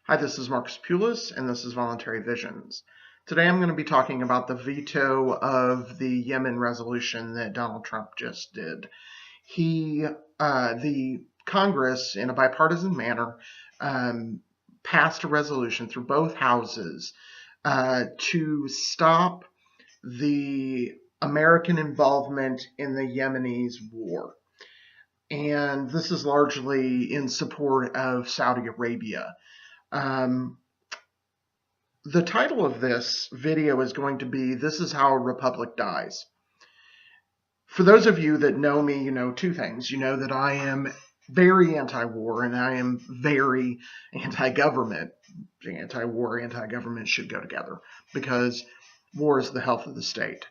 Hi, this is Marcus Pulis, and this is Voluntary Visions. Today I'm going to be talking about the veto of the Yemen Resolution that Donald Trump just did. The Congress, in a bipartisan manner, passed a resolution through both houses to stop the American involvement in the Yemenis war. And this is largely in support of Saudi Arabia. The title of this video is going to be, "This is How a Republic Dies." For those of you that know me, you know two things. You know that I am very anti-war and I am very anti-government. Anti-war, anti-government should go together because war is the health of the state.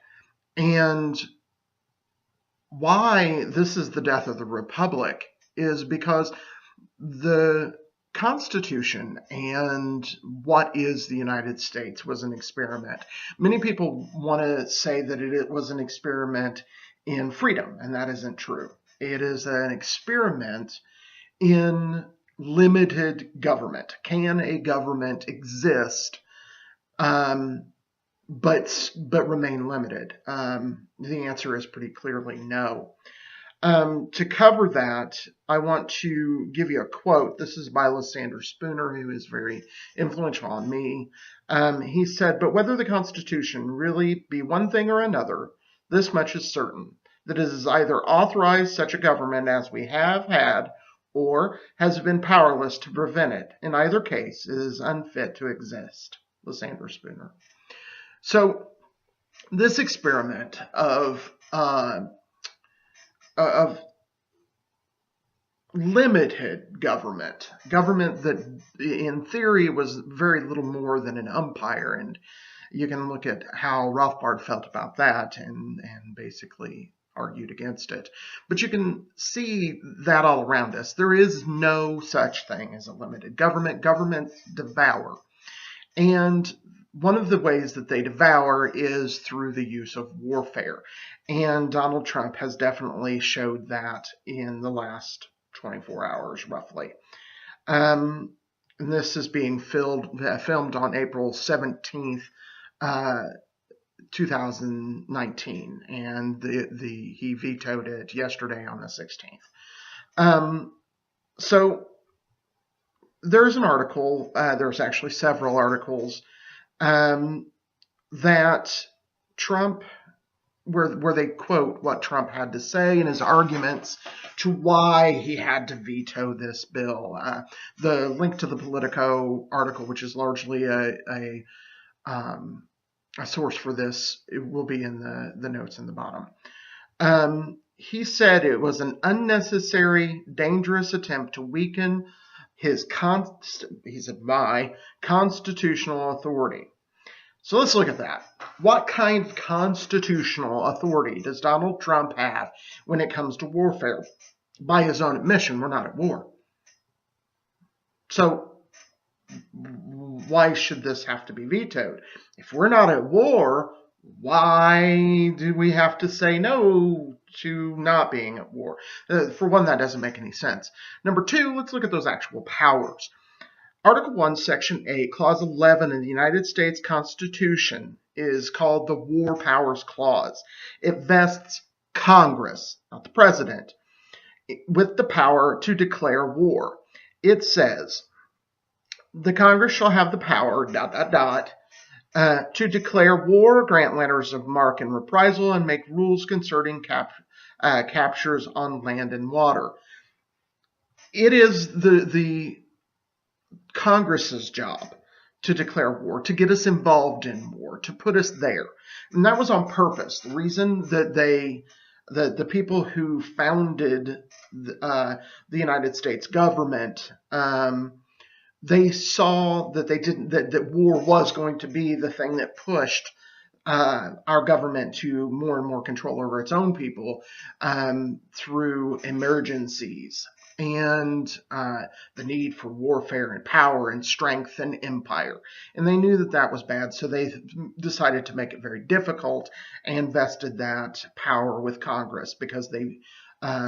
And why this is the death of the Republic is because the Constitution and what is the United States was an experiment. Many people want to say that it was an experiment in freedom, and that isn't true. It is an experiment in limited government. Can a government exist but remain limited? The answer is pretty clearly no. To cover that, I want to give you a quote. This is by Lysander Spooner, who is very influential on me. He said, "But whether the Constitution really be one thing or another, this much is certain, that it has either authorized such a government as we have had, or has been powerless to prevent it. In either case, it is unfit to exist." Lysander Spooner. So this experiment of limited government that in theory was very little more than an umpire, and you can look at how Rothbard felt about that and basically argued against it. But you can see that all around us. There is no such thing as a limited government. Governments devour. And one of the ways that they devour is through the use of warfare. And Donald Trump has definitely showed that in the last 24 hours, roughly. And this is being filmed on April 17th, 2019. And he vetoed it yesterday on the 16th. So there's an article, there's actually several articles that Trump, where they quote what Trump had to say and his arguments to why he had to veto this bill. The link to the Politico article, which is largely a source for this, it will be in the notes in the bottom. He said it was an unnecessary, dangerous attempt to weaken he said, my constitutional authority. So let's look at that. What kind of constitutional authority does Donald Trump have when it comes to warfare? By his own admission, we're not at war. So why should this have to be vetoed? If we're not at war, why do we have to say no to not being at war? For one, that doesn't make any sense. Number two, let's look at those actual powers. Article 1, Section 8, Clause 11 in the United States Constitution is called the War Powers Clause. It vests Congress, not the president, with the power to declare war. It says, the Congress shall have the power, ... to declare war, grant letters of marque and reprisal, and make rules concerning captures on land and water. It is the Congress's job to declare war, to get us involved in war, to put us there. And that was on purpose. The reason that the people who founded the United States government, they saw that that war was going to be the thing that pushed our government to more and more control over its own people through emergencies and the need for warfare and power and strength and empire. And they knew that that was bad, so they decided to make it very difficult and vested that power with Congress because they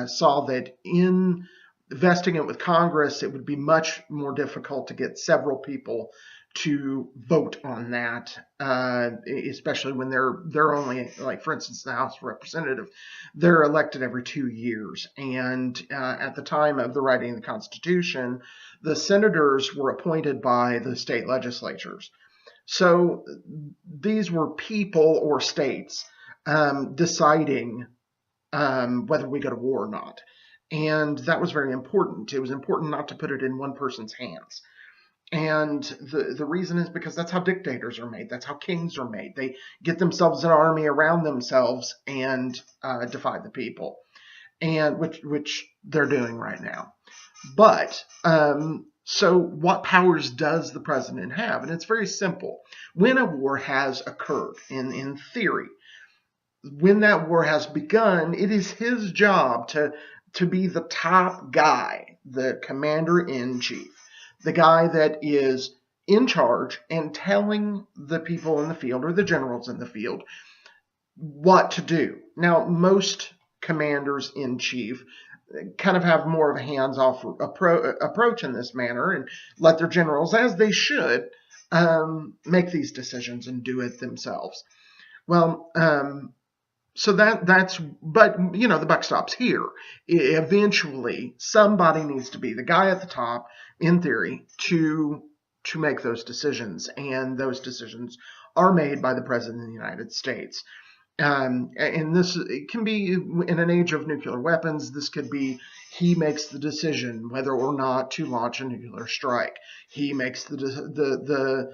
saw that in vesting it with Congress, it would be much more difficult to get several people to vote on that, especially when they're only, like, for instance, the House of Representatives, they're elected every 2 years. And at the time of the writing of the Constitution, the senators were appointed by the state legislatures. So these were people or states deciding whether we go to war or not. And that was very important. It was important not to put it in one person's hands. And the reason is because that's how dictators are made. That's how kings are made. They get themselves an army around themselves and defy the people, and which they're doing right now. But so what powers does the president have? And it's very simple. When a war has occurred, in theory, when that war has begun, it is his job to be the top guy, the commander-in-chief, the guy that is in charge and telling the people in the field, or the generals in the field, what to do. Now, most commanders-in-chief kind of have more of a hands-off approach in this manner and let their generals, as they should, make these decisions and do it themselves. Well, so but the buck stops here. Eventually, somebody needs to be the guy at the top, in theory, to make those decisions, and those decisions are made by the President of the United States. And this, it can be, in an age of nuclear weapons, this could be he makes the decision whether or not to launch a nuclear strike. He makes the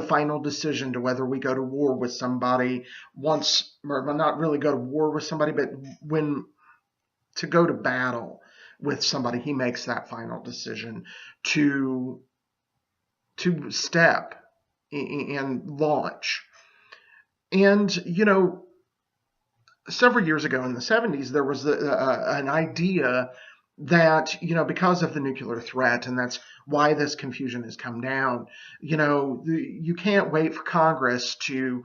final decision to whether we go to war with somebody once, or not really go to war with somebody, but when to go to battle with somebody. He makes that final decision to step and launch. And several years ago in the 70s, there was an idea that, because of the nuclear threat, and that's why this confusion has come down, you can't wait for Congress to,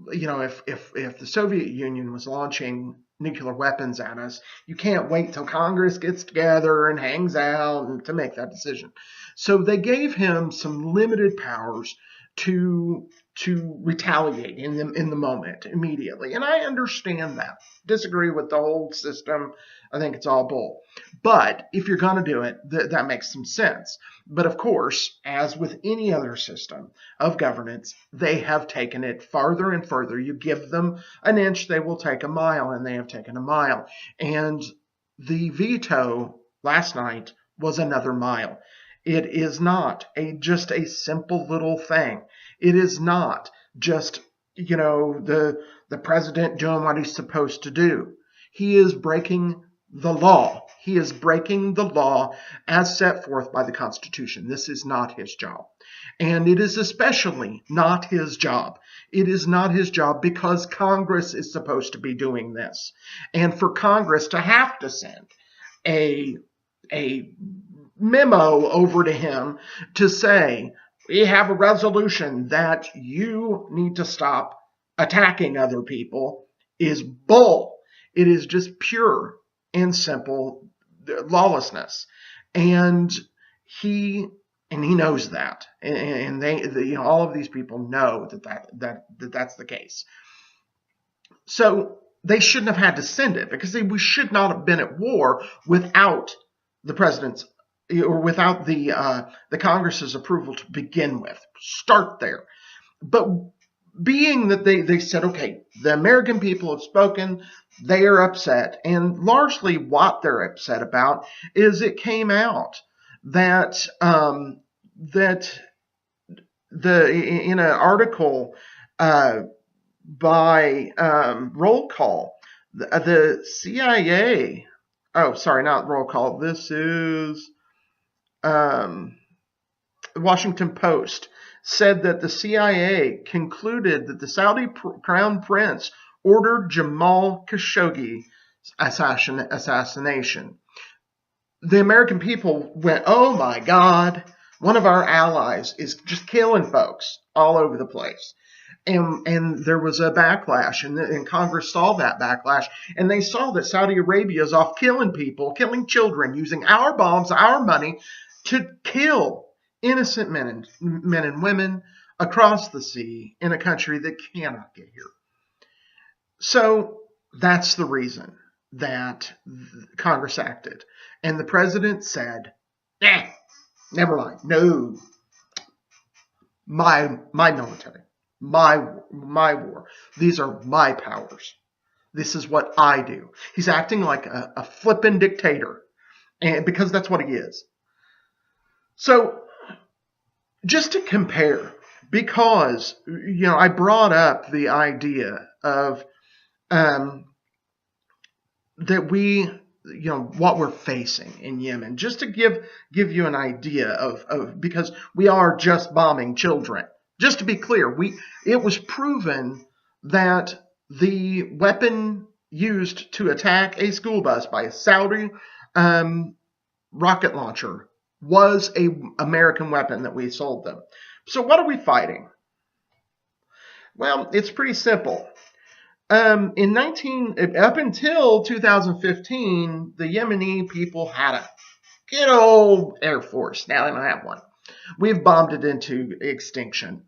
if the Soviet Union was launching nuclear weapons at us, you can't wait till Congress gets together and hangs out and to make that decision. So they gave him some limited powers to retaliate in the moment, immediately. And I understand that. Disagree with the whole system. I think it's all bull. But if you're going to do it, that makes some sense. But of course, as with any other system of governance, they have taken it farther and further. You give them an inch, they will take a mile, and they have taken a mile. And the veto last night was another mile. It is not just a simple little thing. It is not just, the president doing what he's supposed to do. He is breaking the law. He is breaking the law as set forth by the Constitution. This is not his job. And it is especially not his job. It is not his job because Congress is supposed to be doing this. And for Congress to have to send a memo over to him to say, we have a resolution that you need to stop attacking other people, is bull. It is just pure and simple lawlessness. And he knows that. And they all of these people know that's the case. So they shouldn't have had to send it, because we should not have been at war without the president's, or without the Congress's approval to begin with. Start there. But being that they said, okay, the American people have spoken, they are upset. And largely what they're upset about is it came out that in an article by Roll Call, the CIA, sorry, not Roll Call, this is Washington Post, said that the CIA concluded that the Saudi Crown Prince ordered Jamal Khashoggi's assassination. The American people went, oh my God, one of our allies is just killing folks all over the place. And there was a backlash, and Congress saw that backlash, and they saw that Saudi Arabia is off killing people, killing children, using our bombs, our money to kill innocent men and women across the sea in a country that cannot get here. So that's the reason that Congress acted. And the president said, never mind, no, my military, my war. These are my powers. This is what I do. He's acting like a flippin' dictator, and because that's what he is. So just to compare, because I brought up the idea of that we, what we're facing in Yemen, just to give you an idea of because we are just bombing children. Just to be clear, it was proven that the weapon used to attack a school bus by a Saudi rocket launcher was an American weapon that we sold them. So what are we fighting? Well, it's pretty simple. Up until 2015, the Yemeni people had a good old air force. Now they don't have one. We've bombed it into extinction.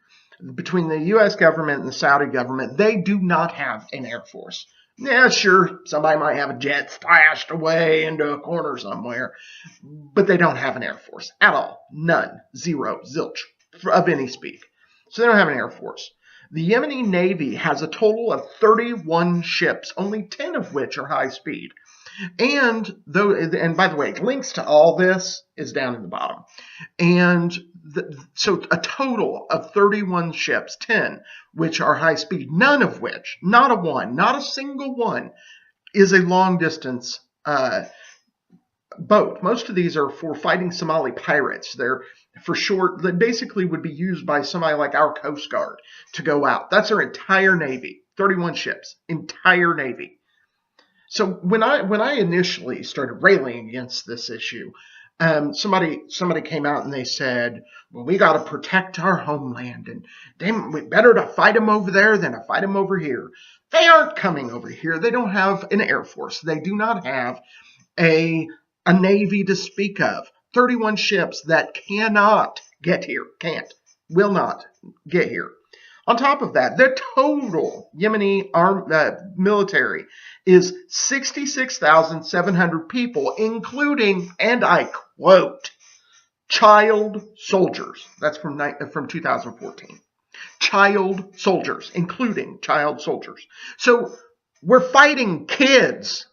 Between the U.S. government and the Saudi government, they do not have an air force. Yeah, sure, somebody might have a jet stashed away into a corner somewhere, but they don't have an air force at all. None. Zero. Zilch. Of any speak. So they don't have an air force. The Yemeni Navy has a total of 31 ships, only 10 of which are high speed. And by the way, links to all this is down in the bottom. And so a total of 31 ships, 10 which are high speed, none of which, not a single one, is a long distance boat. Most of these are for fighting Somali pirates. They're for short, that basically would be used by somebody like our Coast Guard to go out. That's our entire Navy, 31 ships, entire Navy. So when I initially started railing against this issue, somebody came out and they said, well, we got to protect our homeland, and we better to fight them over there than to fight them over here. They aren't coming over here. They don't have an air force. They do not have a navy to speak of. 31 ships that cannot get here, will not get here. On top of that, the total Yemeni military is 66,700 people, including, and I quote, child soldiers. That's from 2014. Child soldiers, including child soldiers. So we're fighting kids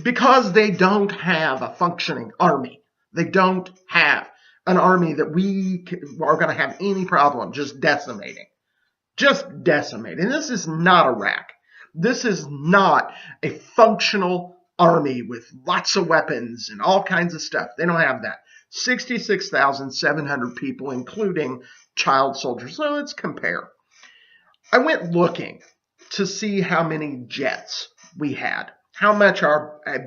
because they don't have a functioning army. They don't have an army that we are going to have any problem just decimating. Just decimating. This is not Iraq. This is not a functional army with lots of weapons and all kinds of stuff. They don't have that. 66,700 people, including child soldiers. So let's compare. I went looking to see how many jets we had, how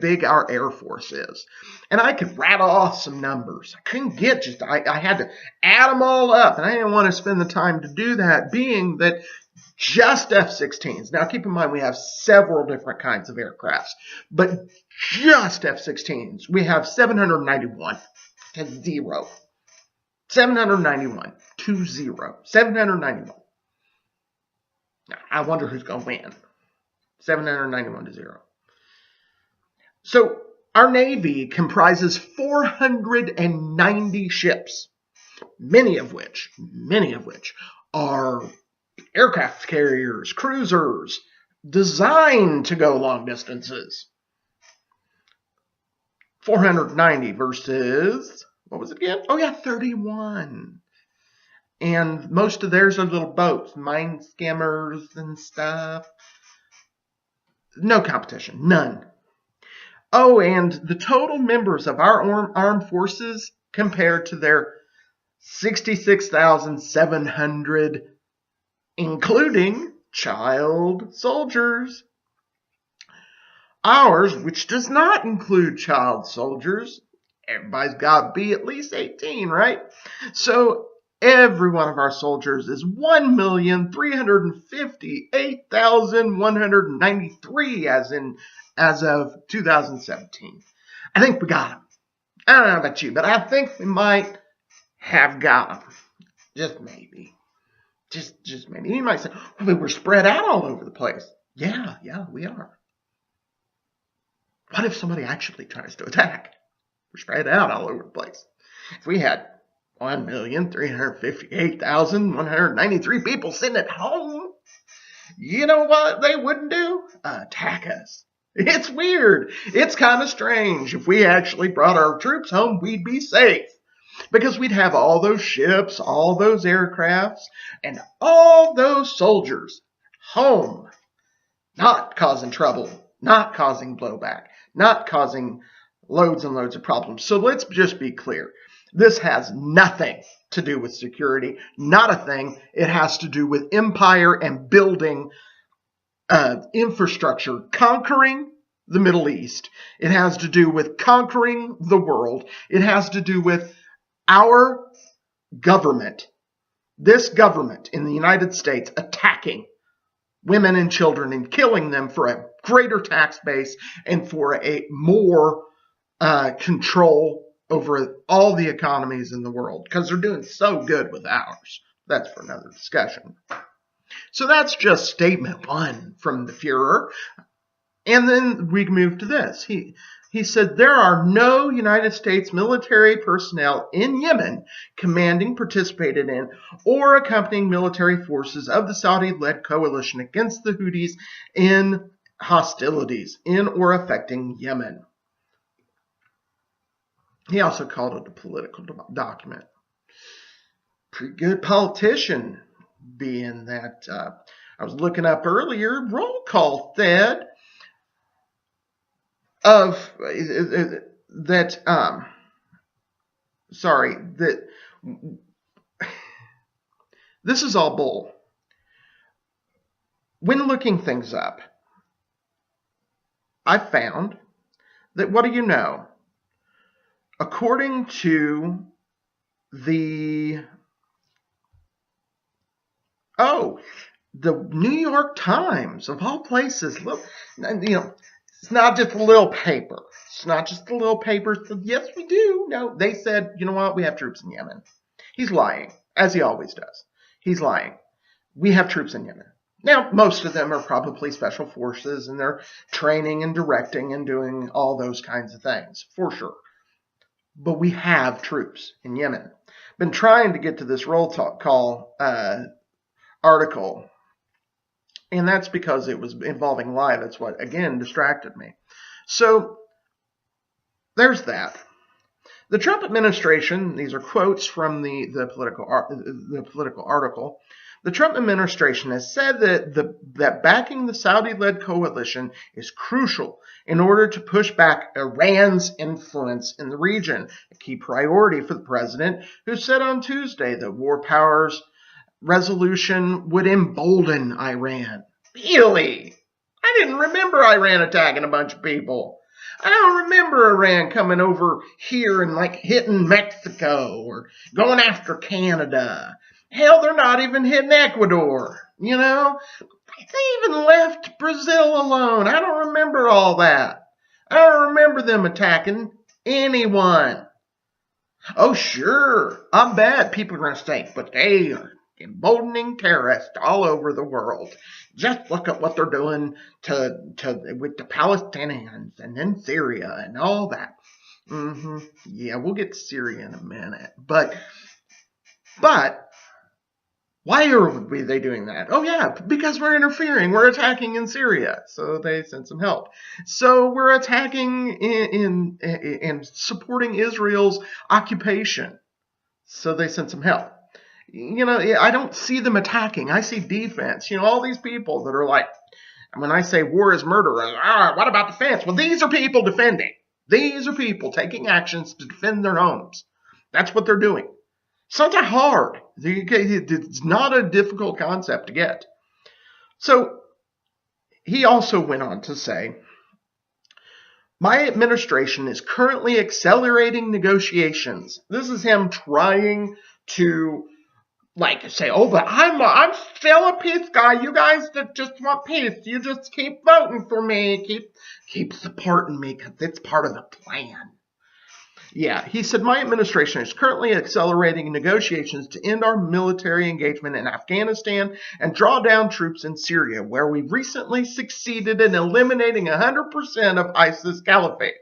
big our Air Force is. And I could rattle off some numbers. I couldn't get I had to add them all up, and I didn't want to spend the time to do that, being that just F-16s. Now, keep in mind, we have several different kinds of aircrafts, but just F-16s, we have 791 to 0. 791 to 0. 791. Now, I wonder who's going to win. 791 to 0. So our Navy comprises 490 ships, many of which are aircraft carriers, cruisers, designed to go long distances. 490 versus, what was it again? Oh yeah, 31. And most of theirs are little boats, mine skimmers and stuff. No competition, none. Oh, and the total members of our armed forces compared to their 66,700, including child soldiers. Ours, which does not include child soldiers, everybody's got to be at least 18, right? So every one of our soldiers is 1,358,193 as of 2017. I think we got them. I don't know about you, but I think we might have got them. Just maybe. Just maybe. You might say, well, we're spread out all over the place. Yeah, we are. What if somebody actually tries to attack? We're spread out all over the place. If we had 1,358,193 people sitting at home, you know what they wouldn't do? Attack us. It's weird. It's kind of strange. If we actually brought our troops home, we'd be safe. Because we'd have all those ships, all those aircrafts, and all those soldiers home. Not causing trouble, not causing blowback, not causing loads and loads of problems. So let's just be clear. This has nothing to do with security, not a thing. It has to do with empire and building infrastructure, conquering the Middle East. It has to do with conquering the world. It has to do with our government, this government in the United States, attacking women and children and killing them for a greater tax base and for a more control over all the economies in the world, because they're doing so good with ours. That's for another discussion. So that's just statement one from the Fuhrer. And then we move to this. He said, there are no United States military personnel in Yemen commanding, participated in, or accompanying military forces of the Saudi-led coalition against the Houthis in hostilities in or affecting Yemen. He also called it a political document. Pretty good politician, being that I was looking up earlier, roll call said that this is all bull. When looking things up, I found that, what do you know? According to the New York Times, of all places, look, it's not just a little paper. It's not just a little paper. So, yes, we do. No, they said, you know what? We have troops in Yemen. He's lying, as he always does. He's lying. We have troops in Yemen. Now, most of them are probably special forces, and they're training and directing and doing all those kinds of things, for sure. But we have troops in Yemen. Been trying to get to this roll call article, and that's because it was involving lie. That's what, again, distracted me. So there's that. The Trump administration, these are quotes from the Politico article. The Trump administration has said that backing the Saudi-led coalition is crucial in order to push back Iran's influence in the region, a key priority for the president, who said on Tuesday that war powers resolution would embolden Iran. Really? I didn't remember Iran attacking a bunch of people. I don't remember Iran coming over here and hitting Mexico or going after Canada. Hell, they're not even hitting Ecuador, They even left Brazil alone. I don't remember all that. I don't remember them attacking anyone. Oh, sure, I bet people are going to say, but they are emboldening terrorists all over the world. Just look at what they're doing with the Palestinians and then Syria and all that. Yeah, we'll get to Syria in a minute. But why are they doing that? Oh, yeah, because we're interfering. We're attacking in Syria. So they sent some help. So we're attacking and supporting Israel's occupation. So they sent some help. I don't see them attacking. I see defense. All these people that are like, when I say war is murder, what about defense? Well, these are people defending. These are people taking actions to defend their homes. That's what they're doing. It's not that hard. It's not a difficult concept to get. So he also went on to say, my administration is currently accelerating negotiations. This is him trying to like say, oh, but I'm still a peace guy. You guys that just want peace, you just keep voting for me, keep supporting me because it's part of the plan. Yeah, he said, my administration is currently accelerating negotiations to end our military engagement in Afghanistan and draw down troops in Syria, where we recently succeeded in eliminating 100% of ISIS caliphate.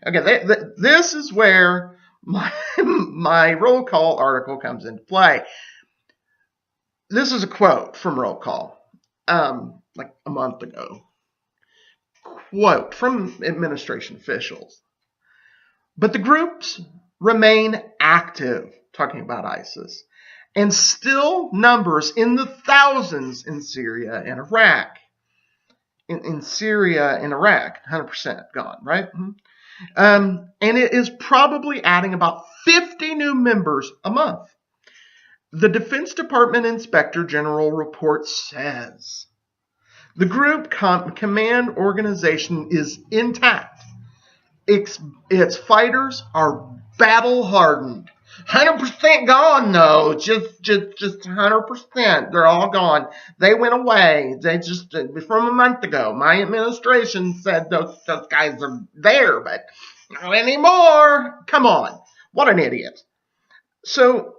Okay, this is where my roll call article comes into play. This is a quote from roll call, like a month ago. Quote from administration officials. But the groups remain active, talking about ISIS, and still numbers in the thousands in Syria and Iraq. In Syria and Iraq, 100% gone, right? And it is probably adding about 50 new members a month. The Defense Department Inspector General report says the group command organization is intact. Its fighters are battle hardened. 100% gone though. Just 100%. They're all gone. They went away. They just from a month ago. My administration said those guys are there, but not anymore. Come on. What an idiot. So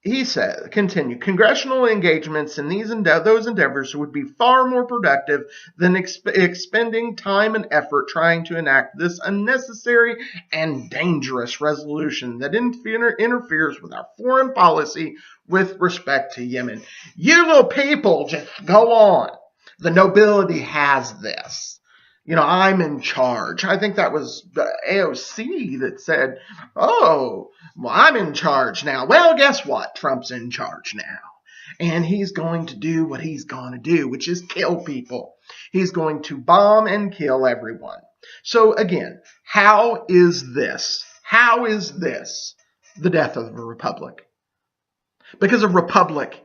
he said, continue, congressional engagements in those endeavors would be far more productive than expending time and effort trying to enact this unnecessary and dangerous resolution that interferes with our foreign policy with respect to Yemen. You little people, just go on. The nobility has this. I'm in charge. I think that was the AOC that said, oh, well, I'm in charge now. Well, guess what? Trump's in charge now. And he's going to do what he's going to do, which is kill people. He's going to bomb and kill everyone. So again, how is this? How is this the death of a republic? Because a republic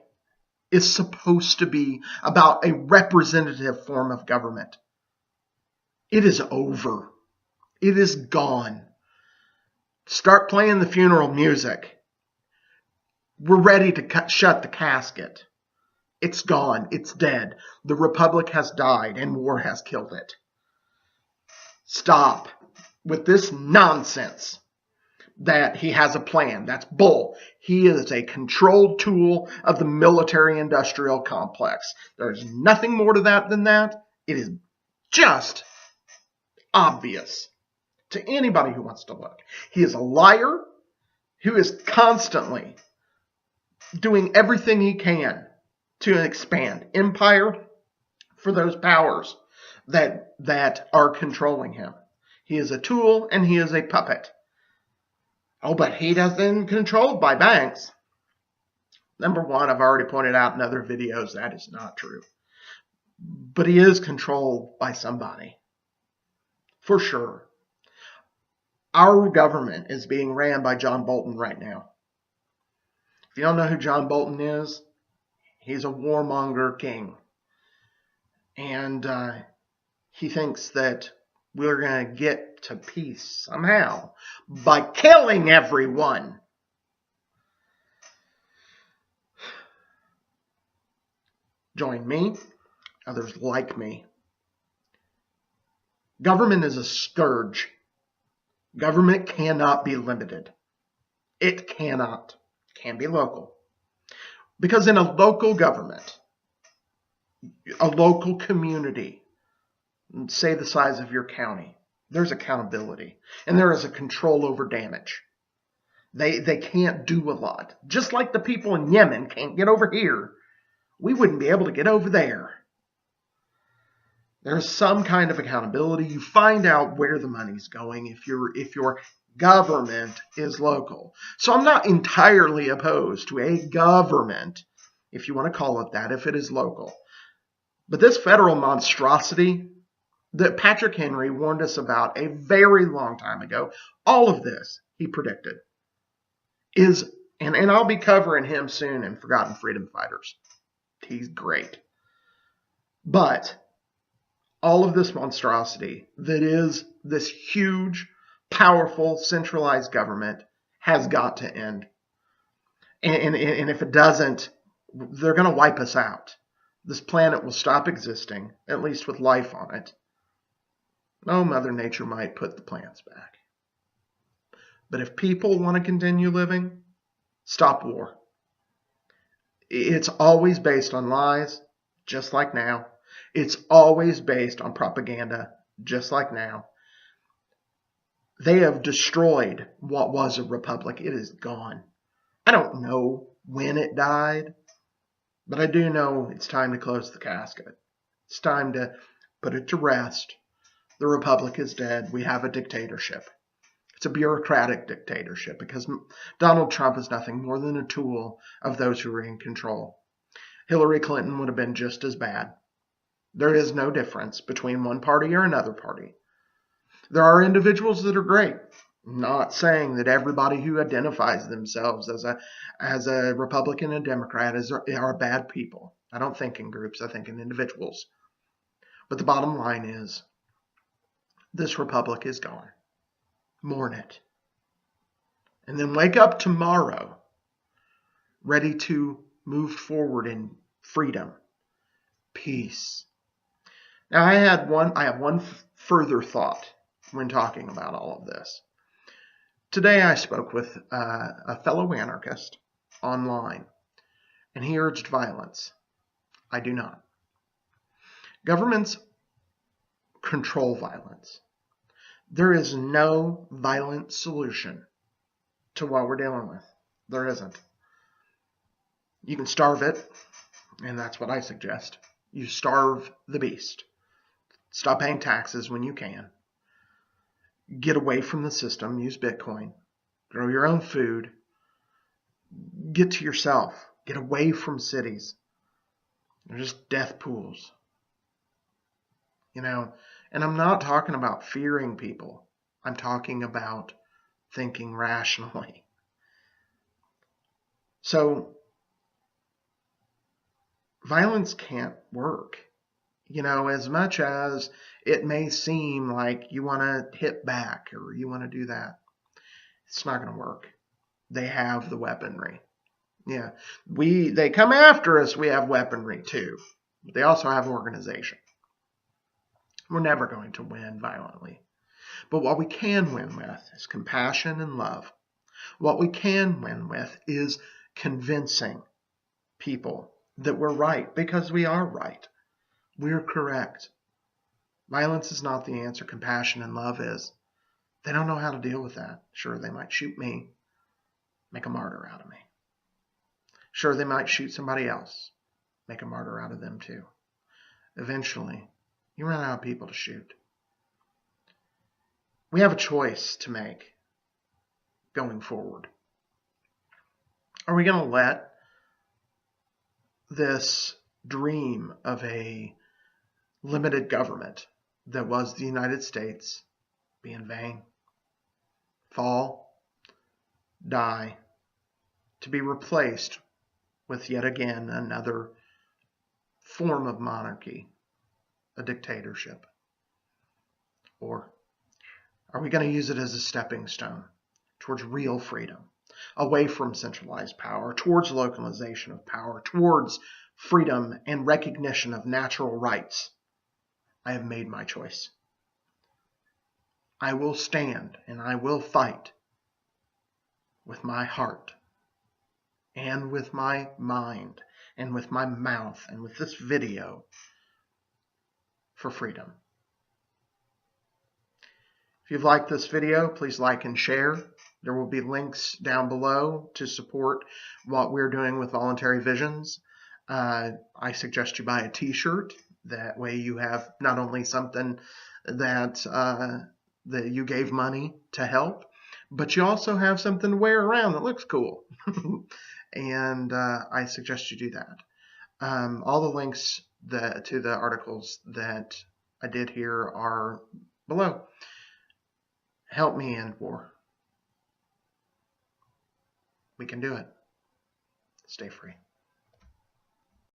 is supposed to be about a representative form of government. It is over. It is gone. Start playing the funeral music. We're ready to shut the casket. It's gone. It's dead. The republic has died and war has killed it. Stop with this nonsense that he has a plan. That's bull. He is a controlled tool of the military-industrial complex. There's nothing more to that than that. It is just obvious to anybody who wants to look. He is a liar who is constantly doing everything he can to expand empire for those powers that are controlling him. He is a tool and he is a puppet. Oh, but he isn't controlled by banks. Number one, I've already pointed out in other videos that is not true. But he is controlled by somebody. For sure. Our government is being ran by John Bolton right now. If you don't know who John Bolton is, he's a warmonger king. And he thinks that we're going to get to peace somehow by killing everyone. Join me, others like me. Government is a scourge. Government cannot be limited. It cannot. It can be local. Because in a local government, a local community, say the size of your county, there's accountability. And there is a control over damage. They can't do a lot. Just like the people in Yemen can't get over here, we wouldn't be able to get over there. There's some kind of accountability. You find out where the money's going if your government is local. So I'm not entirely opposed to a government, if you want to call it that, if it is local. But this federal monstrosity that Patrick Henry warned us about a very long time ago, all of this he predicted, is, and I'll be covering him soon in Forgotten Freedom Fighters. He's great. But all of this monstrosity that is this huge, powerful, centralized government has got to end. And if it doesn't, they're going to wipe us out. This planet will stop existing, at least with life on it. Oh, Mother Nature might put the plants back. But if people want to continue living, stop war. It's always based on lies, just like now. It's always based on propaganda, just like now. They have destroyed what was a republic. It is gone. I don't know when it died, but I do know it's time to close the casket. It's time to put it to rest. The republic is dead. We have a dictatorship. It's a bureaucratic dictatorship because Donald Trump is nothing more than a tool of those who are in control. Hillary Clinton would have been just as bad. There is no difference between one party or another party. There are individuals that are great. I'm not saying that everybody who identifies themselves as a Republican and Democrat are bad people. I don't think in groups. I think in individuals. But the bottom line is this republic is gone. Mourn it. And then wake up tomorrow ready to move forward in freedom, peace. Now I have one further thought when talking about all of this. Today I spoke with a fellow anarchist online, and he urged violence. I do not. Governments control violence. There is no violent solution to what we're dealing with. There isn't. You can starve it, and that's what I suggest. You starve the beast. Stop paying taxes when you can. Get away from the system. Use Bitcoin. Grow your own food. Get to yourself. Get away from cities. They're just death pools. And I'm not talking about fearing people. I'm talking about thinking rationally. So, violence can't work. As much as it may seem like you want to hit back or you want to do that, it's not going to work. They have the weaponry. Yeah, they come after us. We have weaponry too. But they also have organization. We're never going to win violently. But what we can win with is compassion and love. What we can win with is convincing people that we're right because we are right. We're correct. Violence is not the answer. Compassion and love is. They don't know how to deal with that. Sure, they might shoot me, make a martyr out of me. Sure, they might shoot somebody else, make a martyr out of them too. Eventually, you run out of people to shoot. We have a choice to make going forward. Are we going to let this dream of a limited government that was the United States be in vain? Fall, die, to be replaced with yet again another form of monarchy, a dictatorship? Or are we going to use it as a stepping stone towards real freedom, away from centralized power, towards localization of power, towards freedom and recognition of natural rights? I have made my choice. I will stand and I will fight with my heart and with my mind and with my mouth and with this video for freedom. If you've liked this video, please like and share. There will be links down below to support what we're doing with Voluntary Visions. I suggest you buy a t-shirt. That way you have not only something that you gave money to help, but you also have something to wear around that looks cool. And I suggest you do that. All the links to the articles that I did here are below. Help me end war. We can do it. Stay free.